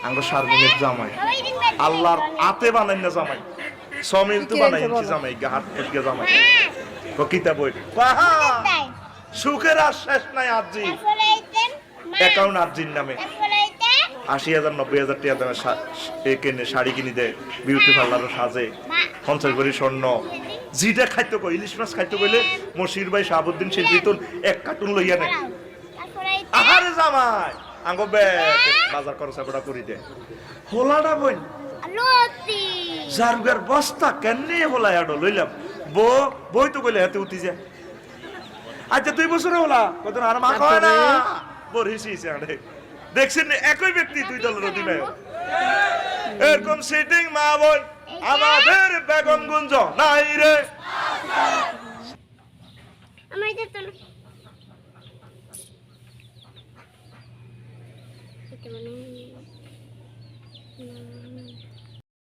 আঙ্গ শারমিনের জামাই আল্লাহর আতে বানাই না জামাই সমিল তো বানাই জামাই হাত ফুটকে জামাই কিতা বই সুখের আর শেষ নাই আজি অ্যাকাউন্ট আজির নামে ৮০,০০০ ৯০,০০০ টাকা দামে কেনে শাড়ি কিনি দেয় বিউটি পার্লারও সাজে ৫০ ভরি স্বর্ণ জিটা খাইতে কই ইলিশ মাছ খাইতে কইলে মশির ভাই শাহাবুদ্দিন শিল্পীতুন ১ কার্টুন লইয়া নেয় আহারে জামাই আঙ্গ বাজার খরচা বড়া করি দে হোলাটা বই জারুগার বস্তা কেনে হোলাই আডো লইলাম বই তো কইলে হাতে উঠি যায় আচ্ছা ২ বছরে হোলা কত আর মা কয় না বড় হিসিছে আরে দেখছেন একই ব্যক্তি ২ দলের অধিনায়ক এরকম সিটিং মা বোন আমাদের বেগমগঞ্জ নাই রে আমার এটা তো এটা মানে